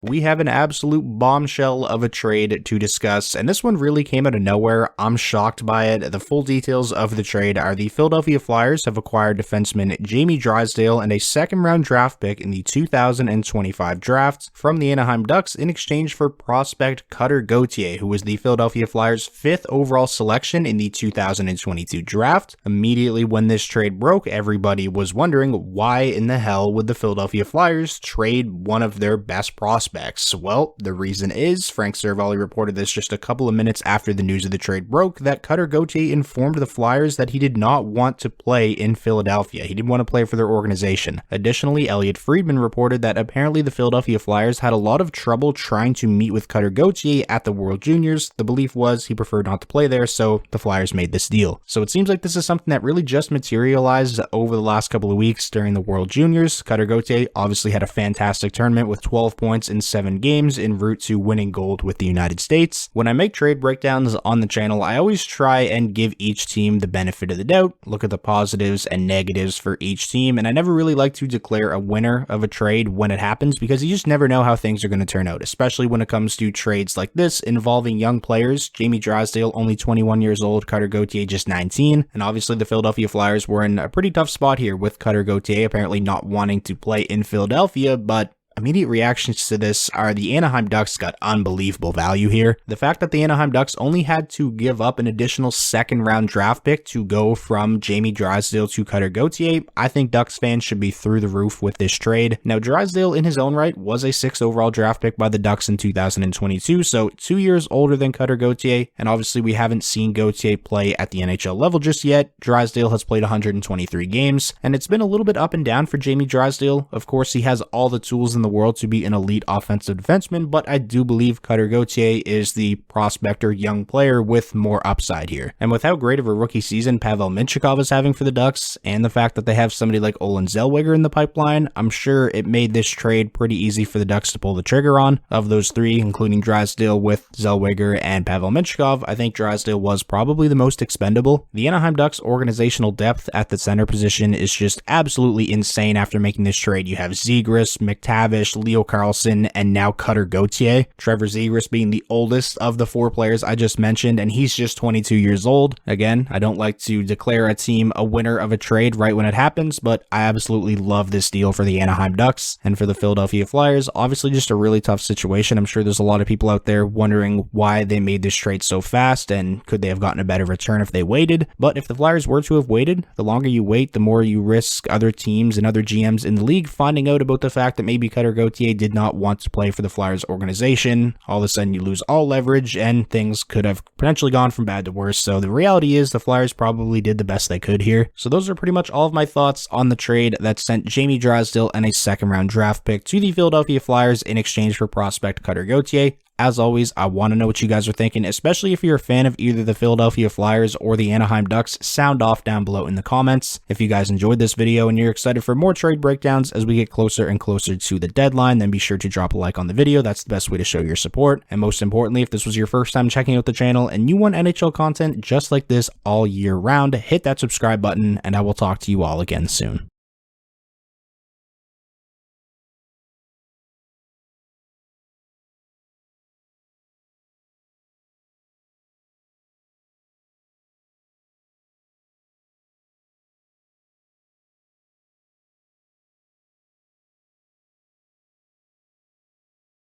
We have an absolute bombshell of a trade to discuss, and this one really came out of nowhere. I'm shocked by it. The full details of the trade are the Philadelphia Flyers have acquired defenseman Jamie Drysdale and a second-round draft pick in the 2025 draft from the Anaheim Ducks in exchange for prospect Cutter Gauthier, who was the Philadelphia Flyers' 5th overall selection in the 2022 draft. Immediately when this trade broke, everybody was wondering why in the hell would the Philadelphia Flyers trade one of their best prospects? Well, the reason is, Frank Seravalli reported this just a couple of minutes after the news of the trade broke, that Cutter Gauthier informed the Flyers that he did not want to play in Philadelphia. He didn't want to play for their organization. Additionally, Elliot Friedman reported that apparently the Philadelphia Flyers had a lot of trouble trying to meet with Cutter Gauthier at the World Juniors. The belief was he preferred not to play there, so the Flyers made this deal. So it seems like this is something that really just materialized over the last couple of weeks during the World Juniors. Cutter Gauthier obviously had a fantastic tournament with 12 points in 7 games en route to winning gold with the United States. When I make trade breakdowns on the channel, I always try and give each team the benefit of the doubt, look at the positives and negatives for each team, and I never really like to declare a winner of a trade when it happens because you just never know how things are going to turn out, especially when it comes to trades like this involving young players. Jamie Drysdale only 21 years old, Cutter Gauthier just 19, and obviously the Philadelphia Flyers were in a pretty tough spot here with Cutter Gauthier apparently not wanting to play in Philadelphia, but immediate reactions to this are the Anaheim Ducks got unbelievable value here. The fact that the Anaheim Ducks only had to give up an additional second-round draft pick to go from Jamie Drysdale to Cutter Gauthier, I think Ducks fans should be through the roof with this trade. Now, Drysdale in his own right was a 6th overall draft pick by the Ducks in 2022, so 2 years older than Cutter Gauthier, and obviously we haven't seen Gauthier play at the NHL level just yet. Drysdale has played 123 games, and it's been a little bit up and down for Jamie Drysdale. Of course, he has all the tools in the world to be an elite offensive defenseman, but I do believe Cutter Gauthier is the prospect or young player with more upside here. And with how great of a rookie season Pavel Mintyukov is having for the Ducks, and the fact that they have somebody like Olen Zellweger in the pipeline, I'm sure it made this trade pretty easy for the Ducks to pull the trigger on. Of those three, including Drysdale with Zellweger and Pavel Mintyukov, I think Drysdale was probably the most expendable. The Anaheim Ducks organizational depth at the center position is just absolutely insane after making this trade. You have Zegras, McTavish, Leo Carlsson, and now Cutter Gauthier. Trevor Zegras being the oldest of the 4 players I just mentioned, and he's just 22 years old. Again, I don't like to declare a team a winner of a trade right when it happens, but I absolutely love this deal for the Anaheim Ducks and for the Philadelphia Flyers. Obviously just a really tough situation. I'm sure there's a lot of people out there wondering why they made this trade so fast and could they have gotten a better return if they waited. But if the Flyers were to have waited, the longer you wait, the more you risk other teams and other GMs in the league finding out about the fact that maybe Cutter Gauthier did not want to play for the Flyers organization. All of a sudden you lose all leverage and things could have potentially gone from bad to worse. So the reality is the Flyers probably did the best they could here. So those are pretty much all of my thoughts on the trade that sent Jamie Drysdale and a second-round draft pick to the Philadelphia Flyers in exchange for prospect Cutter Gauthier. As always, I want to know what you guys are thinking, especially if you're a fan of either the Philadelphia Flyers or the Anaheim Ducks. Sound off down below in the comments. If you guys enjoyed this video and you're excited for more trade breakdowns as we get closer and closer to the deadline, then be sure to drop a like on the video. That's the best way to show your support. And most importantly, if this was your first time checking out the channel and you want NHL content just like this all year round, hit that subscribe button and I will talk to you all again soon.